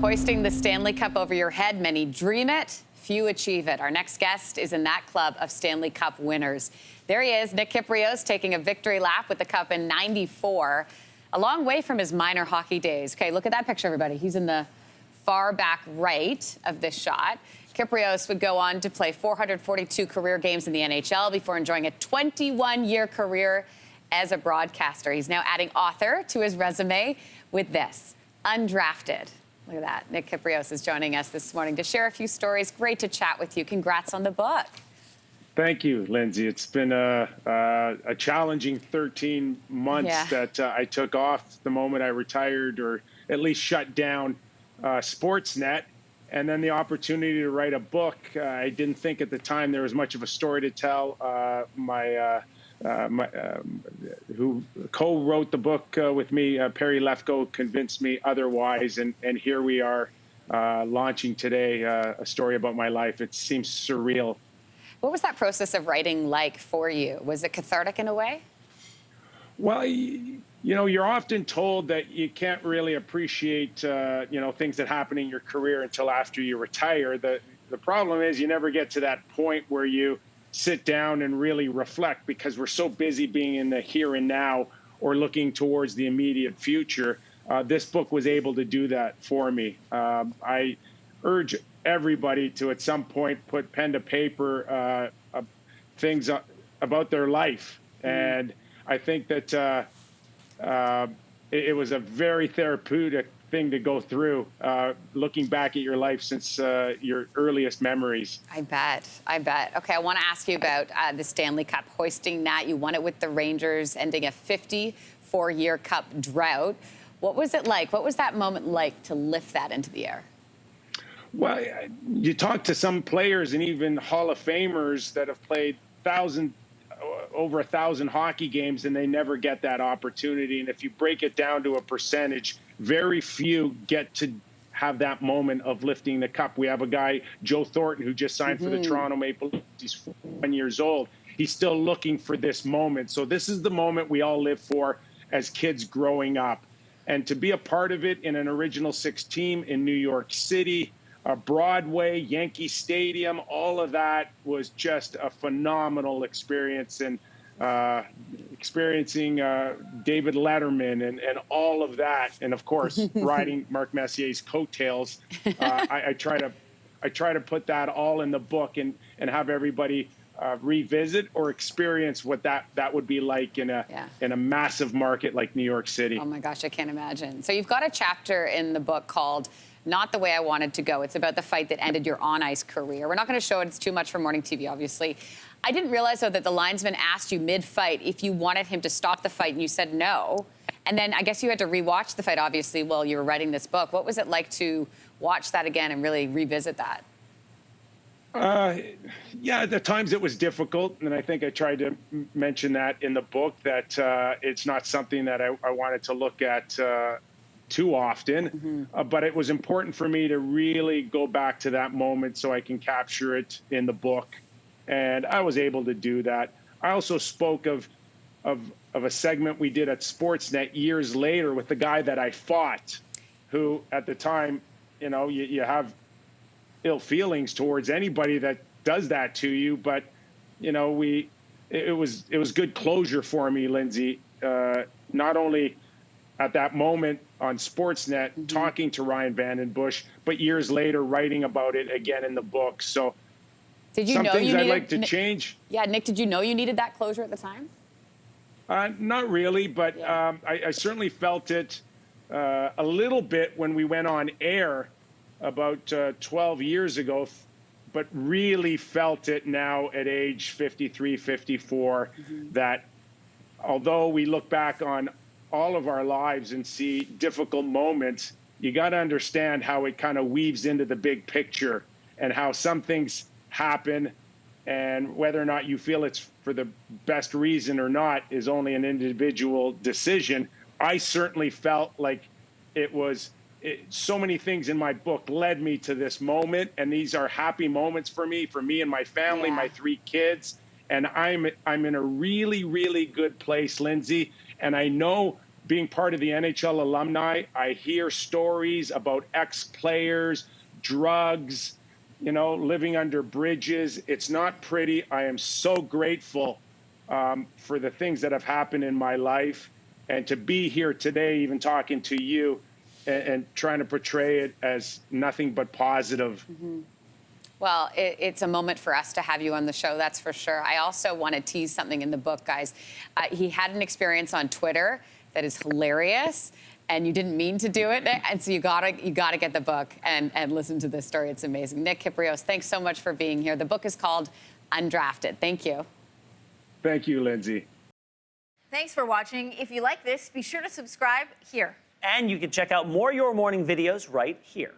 Hoisting the Stanley Cup over your head, many dream it, few achieve it. Our next guest is in that club of Stanley Cup winners. There he is, Nick Kypreos, taking a victory lap with the cup in '94. A long way from his minor hockey days. Okay, look at that picture, everybody. He's in the far back right of this shot. Kypreos would go on to play 442 career games in the NHL before enjoying a 21-year career as a broadcaster. He's now adding author to his resume with this, Undrafted. Look at that. Nick Kypreos is joining us this morning to share a few stories. Great to chat with you. Congrats on the book. Thank you, Lindsey. It's been a challenging 13 months that I took off the moment I retired, or at least shut down Sportsnet. And then the opportunity to write a book. I didn't think at the time there was much of a story to tell. Who co-wrote the book with me, Perry Lefko, convinced me otherwise. And here we are launching today a story about my life. It seems surreal. What was that process of writing like for you? Was it cathartic in a way? Well, you know, you're often told that you can't really appreciate, things that happen in your career until after you retire. The problem is you never get to that point where you sit down and really reflect, because we're so busy being in the here and now or looking towards the immediate future. This book was able to do that for me. I urge everybody to, at some point, put pen to paper things about their life. And I think that it was a very therapeutic thing to go through, looking back at your life since your earliest memories. I bet. Okay, I want to ask you about the Stanley Cup, hoisting that. You won it with the Rangers, ending a 54-year cup drought. What was it like? What was that moment like to lift that into the air? Well, you talk to some players and even Hall of Famers that have played over 1,000 hockey games, and they never get that opportunity. And if you break it down to a percentage, very few get to have that moment of lifting the cup. We have a guy, Joe Thornton, who just signed for the Toronto Maple Leafs. He's 41 years old. He's still looking for this moment. So this is the moment we all live for as kids growing up. And to be a part of it in an Original Six team in New York City, Broadway, Yankee Stadium, all of that was just a phenomenal experience. And experiencing David Letterman and all of that, and of course riding Mark Messier's coattails. I try to put that all in the book and have everybody revisit or experience what that would be like in a massive market like New York City. Oh my gosh, I can't imagine. So you've got a chapter in the book called Not the Way I Wanted to Go. It's about the fight that ended your on-ice career. We're not going to show it. It's too much for morning TV, obviously. I didn't realize, though, that the linesman asked you mid-fight if you wanted him to stop the fight, and you said no. And then I guess you had to rewatch the fight, obviously, while you were writing this book. What was it like to watch that again and really revisit that? Yeah, at the times it was difficult, and I think I tried to mention that in the book, that it's not something that I wanted to look at too often, but it was important for me to really go back to that moment so I can capture it in the book, and I was able to do that. I also spoke of a segment we did at Sportsnet years later with the guy that I fought, who at the time, you know, you have ill feelings towards anybody that does that to you, but you know, it was good closure for me, Lindsey, not only at that moment on Sportsnet talking to Ryan Vandenbush, but years later writing about it again in the book. So did you some know things you I'd needed, like to change. Yeah, Nick, did you know you needed that closure at the time? Not really, but I certainly felt it a little bit when we went on air about 12 years ago, but really felt it now at age 53, 54, that although we look back on all of our lives and see difficult moments, you got to understand how it kind of weaves into the big picture and how some things happen, and whether or not you feel it's for the best reason or not is only an individual decision. I certainly felt like so many things in my book led me to this moment, and these are happy moments for me and my family, my 3 kids, and I'm in a really, really good place, Lindsey. And I know being part of the NHL alumni, I hear stories about ex-players, drugs, you know, living under bridges. It's not pretty. I am so grateful for the things that have happened in my life, and to be here today, even talking to you and trying to portray it as nothing but positive. Well, it's a moment for us to have you on the show, that's for sure. I also want to tease something in the book, guys. He had an experience on Twitter that is hilarious, and you didn't mean to do it, and so you gotta get the book and listen to this story. It's amazing. Nick Kypreos, thanks so much for being here. The book is called Undrafted. Thank you. Thank you, Lindsey. Thanks for watching. If you like this, be sure to subscribe here. And you can check out more Your Morning videos right here.